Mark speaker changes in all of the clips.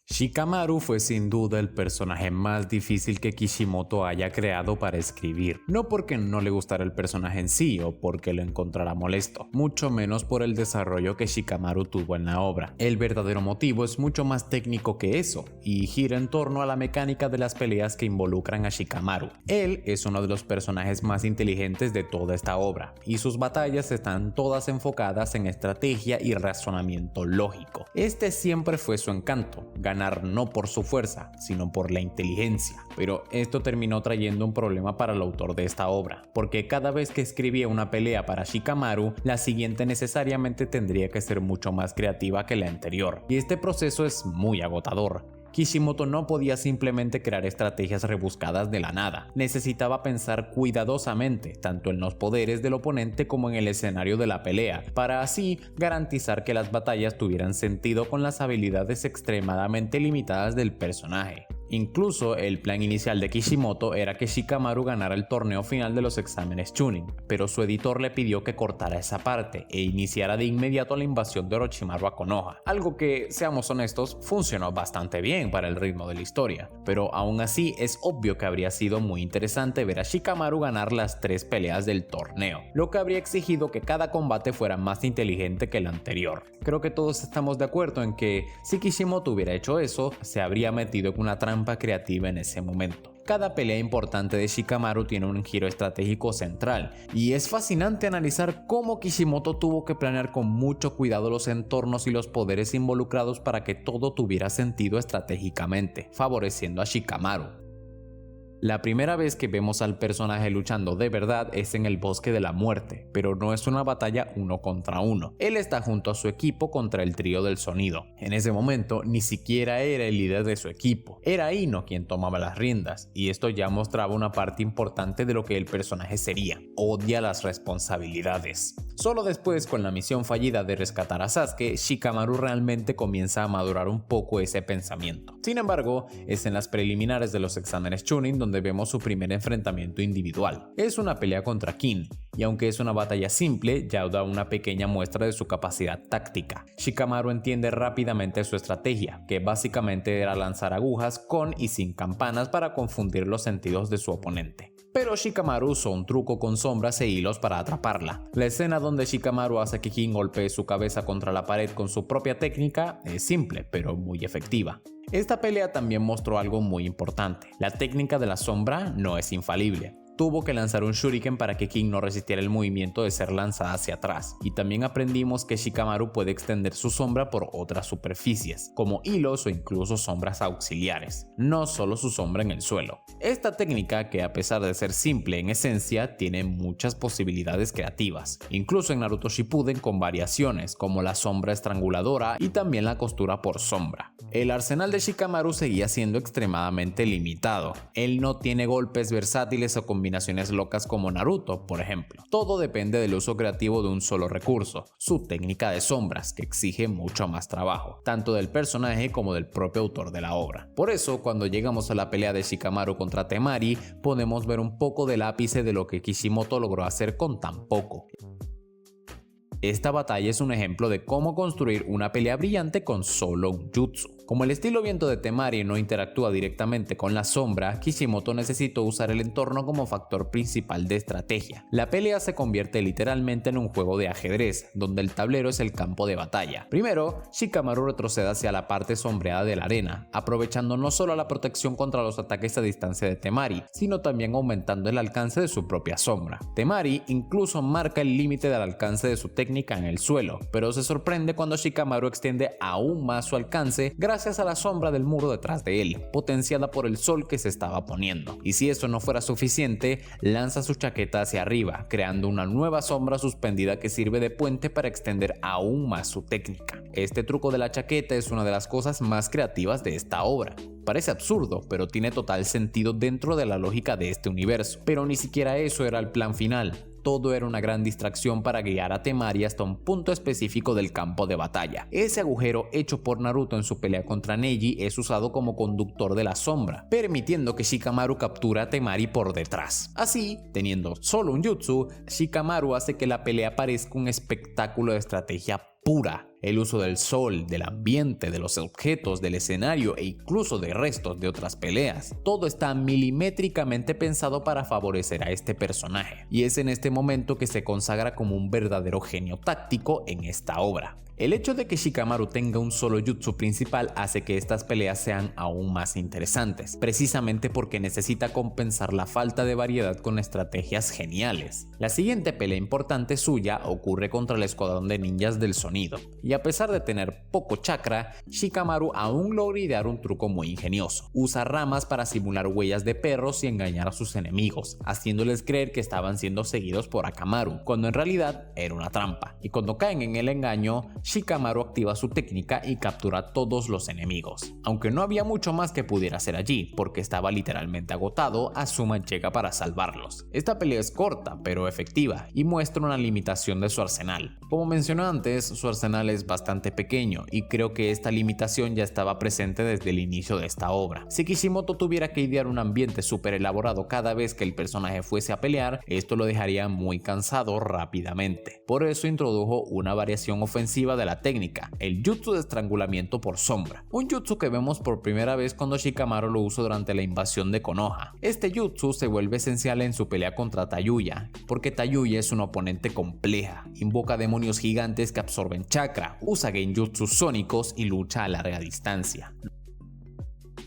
Speaker 1: Shikamaru fue sin duda el personaje más difícil que Kishimoto haya creado para escribir, no porque no le gustara el personaje en sí o porque lo encontrara molesto, mucho menos por el desarrollo que Shikamaru tuvo en la obra. El verdadero motivo es mucho más técnico que eso y gira en torno a la mecánica de las peleas que involucran a Shikamaru. Él es uno de los personajes más inteligentes de toda esta obra y sus batallas están todas enfocadas en estrategia y razonamiento lógico. Este siempre fue su encanto, ganar no por su fuerza, sino por la inteligencia. Pero esto terminó trayendo un problema para el autor de esta obra, porque cada vez que escribía una pelea para Shikamaru, la siguiente necesariamente tendría que ser mucho más creativa que la anterior, y este proceso es muy agotador. Kishimoto no podía simplemente crear estrategias rebuscadas de la nada, necesitaba pensar cuidadosamente tanto en los poderes del oponente como en el escenario de la pelea, para así garantizar que las batallas tuvieran sentido con las habilidades extremadamente limitadas del personaje. Incluso el plan inicial de Kishimoto era que Shikamaru ganara el torneo final de los exámenes Chunin, pero su editor le pidió que cortara esa parte e iniciara de inmediato la invasión de Orochimaru a Konoha, algo que, seamos honestos, funcionó bastante bien para el ritmo de la historia, pero aún así es obvio que habría sido muy interesante ver a Shikamaru ganar las 3 peleas del torneo, lo que habría exigido que cada combate fuera más inteligente que el anterior. Creo que todos estamos de acuerdo en que si Kishimoto hubiera hecho eso, se habría metido en una trampa creativa en ese momento. Cada pelea importante de Shikamaru tiene un giro estratégico central, y es fascinante analizar cómo Kishimoto tuvo que planear con mucho cuidado los entornos y los poderes involucrados para que todo tuviera sentido estratégicamente, favoreciendo a Shikamaru. La primera vez que vemos al personaje luchando de verdad es en el Bosque de la Muerte, pero no es una batalla 1 contra 1. Él está junto a su equipo contra el trío del sonido. En ese momento ni siquiera era el líder de su equipo, era Ino quien tomaba las riendas, y esto ya mostraba una parte importante de lo que el personaje sería: odia las responsabilidades. Solo después, con la misión fallida de rescatar a Sasuke, Shikamaru realmente comienza a madurar un poco ese pensamiento. Sin embargo, es en las preliminares de los exámenes Chunin donde vemos su primer enfrentamiento individual. Es una pelea contra Kin, y aunque es una batalla simple, ya da una pequeña muestra de su capacidad táctica. Shikamaru entiende rápidamente su estrategia, que básicamente era lanzar agujas con y sin campanas para confundir los sentidos de su oponente. Pero Shikamaru usó un truco con sombras e hilos para atraparla. La escena donde Shikamaru hace que Kin golpee su cabeza contra la pared con su propia técnica es simple, pero muy efectiva. Esta pelea también mostró algo muy importante: la técnica de la sombra no es infalible. Tuvo que lanzar un shuriken para que Kin no resistiera el movimiento de ser lanzada hacia atrás, y también aprendimos que Shikamaru puede extender su sombra por otras superficies, como hilos o incluso sombras auxiliares, no solo su sombra en el suelo. Esta técnica, que a pesar de ser simple en esencia, tiene muchas posibilidades creativas, incluso en Naruto Shippuden con variaciones como la sombra estranguladora y también la costura por sombra. El arsenal de Shikamaru seguía siendo extremadamente limitado. Él no tiene golpes versátiles o combinaciones locas como Naruto, por ejemplo. Todo depende del uso creativo de un solo recurso, su técnica de sombras, que exige mucho más trabajo, tanto del personaje como del propio autor de la obra. Por eso, cuando llegamos a la pelea de Shikamaru contra Temari, podemos ver un poco del ápice de lo que Kishimoto logró hacer con tan poco. Esta batalla es un ejemplo de cómo construir una pelea brillante con solo un jutsu. Como el estilo viento de Temari no interactúa directamente con la sombra, Kishimoto necesitó usar el entorno como factor principal de estrategia. La pelea se convierte literalmente en un juego de ajedrez, donde el tablero es el campo de batalla. Primero, Shikamaru retrocede hacia la parte sombreada de la arena, aprovechando no solo la protección contra los ataques a distancia de Temari, sino también aumentando el alcance de su propia sombra. Temari incluso marca el límite del alcance de su técnica en el suelo, pero se sorprende cuando Shikamaru extiende aún más su alcance gracias a la sombra del muro detrás de él, potenciada por el sol que se estaba poniendo. Y si eso no fuera suficiente, lanza su chaqueta hacia arriba, creando una nueva sombra suspendida que sirve de puente para extender aún más su técnica. Este truco de la chaqueta es una de las cosas más creativas de esta obra. Parece absurdo, pero tiene total sentido dentro de la lógica de este universo. Pero ni siquiera eso era el plan final. Todo era una gran distracción para guiar a Temari hasta un punto específico del campo de batalla. Ese agujero hecho por Naruto en su pelea contra Neji es usado como conductor de la sombra, permitiendo que Shikamaru capture a Temari por detrás. Así, teniendo solo un jutsu, Shikamaru hace que la pelea parezca un espectáculo de estrategia pura. El uso del sol, del ambiente, de los objetos, del escenario e incluso de restos de otras peleas. Todo está milimétricamente pensado para favorecer a este personaje, y es en este momento que se consagra como un verdadero genio táctico en esta obra. El hecho de que Shikamaru tenga un solo jutsu principal hace que estas peleas sean aún más interesantes, precisamente porque necesita compensar la falta de variedad con estrategias geniales. La siguiente pelea importante suya ocurre contra el escuadrón de ninjas del sonido, y a pesar de tener poco chakra, Shikamaru aún logra idear un truco muy ingenioso. Usa ramas para simular huellas de perros y engañar a sus enemigos, haciéndoles creer que estaban siendo seguidos por Akamaru, cuando en realidad era una trampa, y cuando caen en el engaño, Shikamaru activa su técnica y captura a todos los enemigos. Aunque no había mucho más que pudiera hacer allí, porque estaba literalmente agotado, Azuma llega para salvarlos. Esta pelea es corta, pero efectiva, y muestra una limitación de su arsenal. Como mencioné antes, su arsenal es bastante pequeño, y creo que esta limitación ya estaba presente desde el inicio de esta obra. Si Kishimoto tuviera que idear un ambiente súper elaborado cada vez que el personaje fuese a pelear, esto lo dejaría muy cansado rápidamente. Por eso introdujo una variación ofensiva de la técnica, el jutsu de estrangulamiento por sombra, un jutsu que vemos por primera vez cuando Shikamaru lo usa durante la invasión de Konoha. Este jutsu se vuelve esencial en su pelea contra Tayuya, porque Tayuya es una oponente compleja, invoca demonios gigantes que absorben chakra, usa genjutsus sónicos y lucha a larga distancia.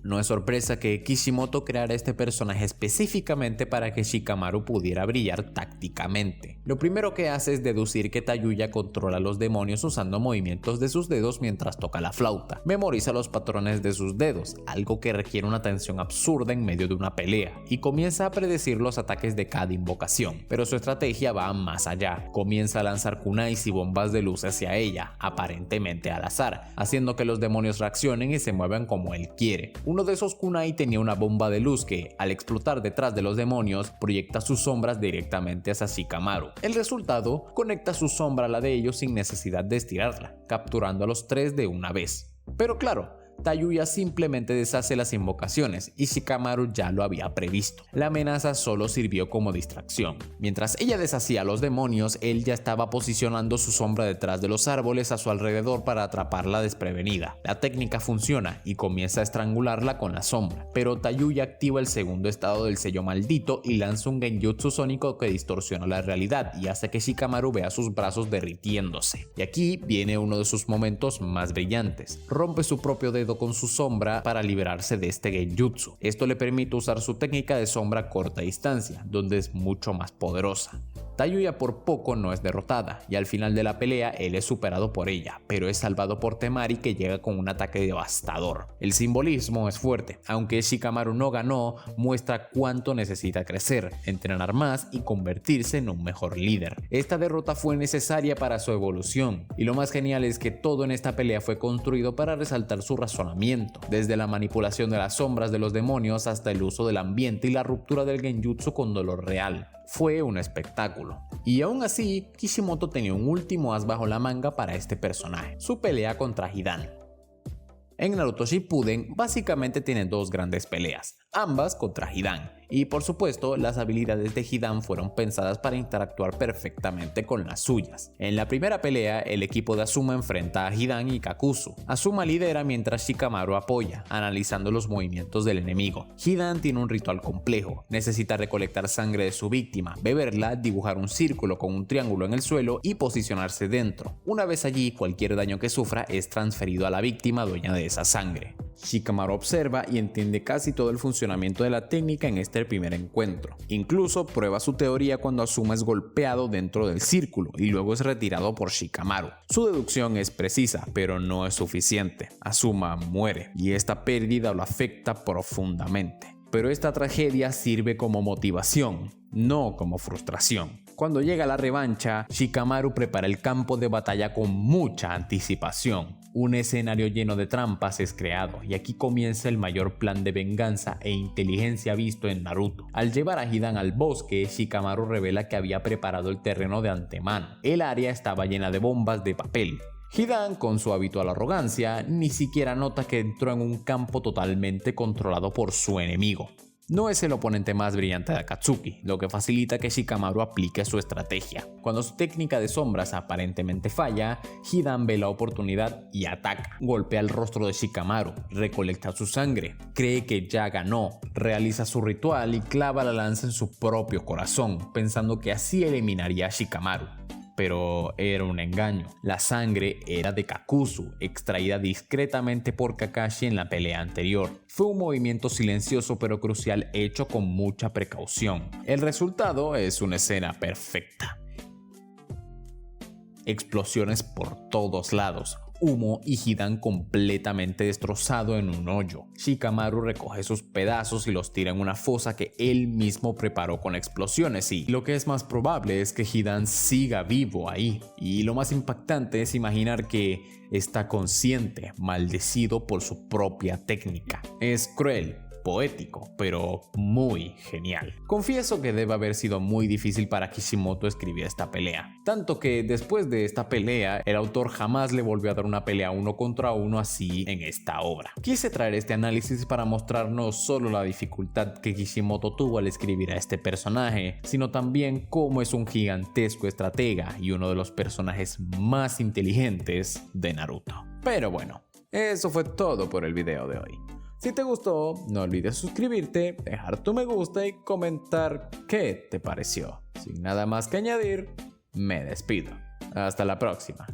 Speaker 1: No es sorpresa que Kishimoto creara este personaje específicamente para que Shikamaru pudiera brillar tácticamente. Lo primero que hace es deducir que Tayuya controla a los demonios usando movimientos de sus dedos mientras toca la flauta. Memoriza los patrones de sus dedos, algo que requiere una tensión absurda en medio de una pelea, y comienza a predecir los ataques de cada invocación. Pero su estrategia va más allá. Comienza a lanzar kunais y bombas de luz hacia ella, aparentemente al azar, haciendo que los demonios reaccionen y se muevan como él quiere. Uno de esos kunai tenía una bomba de luz que, al explotar detrás de los demonios, proyecta sus sombras directamente hacia Shikamaru. El resultado, conecta su sombra a la de ellos sin necesidad de estirarla, capturando a los tres de una vez. Pero claro, Tayuya simplemente deshace las invocaciones y Shikamaru ya lo había previsto. La amenaza solo sirvió como distracción. Mientras ella deshacía a los demonios, él ya estaba posicionando su sombra detrás de los árboles a su alrededor para atraparla desprevenida. La técnica funciona y comienza a estrangularla con la sombra, pero Tayuya activa el segundo estado del sello maldito y lanza un genjutsu sónico que distorsiona la realidad y hace que Shikamaru vea sus brazos derritiéndose. Y aquí viene uno de sus momentos más brillantes. Rompe su propio dedo con su sombra para liberarse de este genjutsu. Esto le permite usar su técnica de sombra a corta distancia, donde es mucho más poderosa. Tayuya por poco no es derrotada, y al final de la pelea él es superado por ella, pero es salvado por Temari, que llega con un ataque devastador. El simbolismo es fuerte, aunque Shikamaru no ganó, muestra cuánto necesita crecer, entrenar más y convertirse en un mejor líder. Esta derrota fue necesaria para su evolución, y lo más genial es que todo en esta pelea fue construido para resaltar su razonamiento, desde la manipulación de las sombras de los demonios hasta el uso del ambiente y la ruptura del genjutsu con dolor real. Fue un espectáculo. Y aún así, Kishimoto tenía un último as bajo la manga para este personaje, su pelea contra Hidan. En Naruto Shippuden básicamente tiene dos grandes peleas, ambas contra Hidan, y por supuesto las habilidades de Hidan fueron pensadas para interactuar perfectamente con las suyas. En la primera pelea el equipo de Azuma enfrenta a Hidan y Kakuzu. Azuma lidera mientras Shikamaru apoya, analizando los movimientos del enemigo. Hidan tiene un ritual complejo, necesita recolectar sangre de su víctima, beberla, dibujar un círculo con un triángulo en el suelo y posicionarse dentro. Una vez allí, cualquier daño que sufra es transferido a la víctima dueña de esa sangre. Shikamaru observa y entiende casi todo el funcionamiento de la técnica en este primer encuentro. Incluso prueba su teoría cuando Azuma es golpeado dentro del círculo y luego es retirado por Shikamaru. Su deducción es precisa, pero no es suficiente. Azuma muere y esta pérdida lo afecta profundamente. Pero esta tragedia sirve como motivación, no como frustración. Cuando llega la revancha, Shikamaru prepara el campo de batalla con mucha anticipación. Un escenario lleno de trampas es creado, y aquí comienza el mayor plan de venganza e inteligencia visto en Naruto. Al llevar a Hidan al bosque, Shikamaru revela que había preparado el terreno de antemano. El área estaba llena de bombas de papel. Hidan, con su habitual arrogancia, ni siquiera nota que entró en un campo totalmente controlado por su enemigo. No es el oponente más brillante de Akatsuki, lo que facilita que Shikamaru aplique su estrategia. Cuando su técnica de sombras aparentemente falla, Hidan ve la oportunidad y ataca. Golpea el rostro de Shikamaru, recolecta su sangre, cree que ya ganó, realiza su ritual y clava la lanza en su propio corazón, pensando que así eliminaría a Shikamaru. Pero era un engaño. La sangre era de Kakuzu, extraída discretamente por Kakashi en la pelea anterior. Fue un movimiento silencioso pero crucial hecho con mucha precaución. El resultado es una escena perfecta. Explosiones por todos lados, humo y Hidan completamente destrozado en un hoyo. Shikamaru recoge sus pedazos y los tira en una fosa que él mismo preparó con explosiones y lo que es más probable es que Hidan siga vivo ahí. Y lo más impactante es imaginar que está consciente, maldecido por su propia técnica. Es cruel, poético, pero muy genial. Confieso que debe haber sido muy difícil para Kishimoto escribir esta pelea, tanto que después de esta pelea el autor jamás le volvió a dar una pelea 1 contra 1 así en esta obra. Quise traer este análisis para mostrar no solo la dificultad que Kishimoto tuvo al escribir a este personaje, sino también cómo es un gigantesco estratega y uno de los personajes más inteligentes de Naruto. Pero bueno, eso fue todo por el video de hoy. Si te gustó, no olvides suscribirte, dejar tu me gusta y comentar qué te pareció. Sin nada más que añadir, me despido. Hasta la próxima.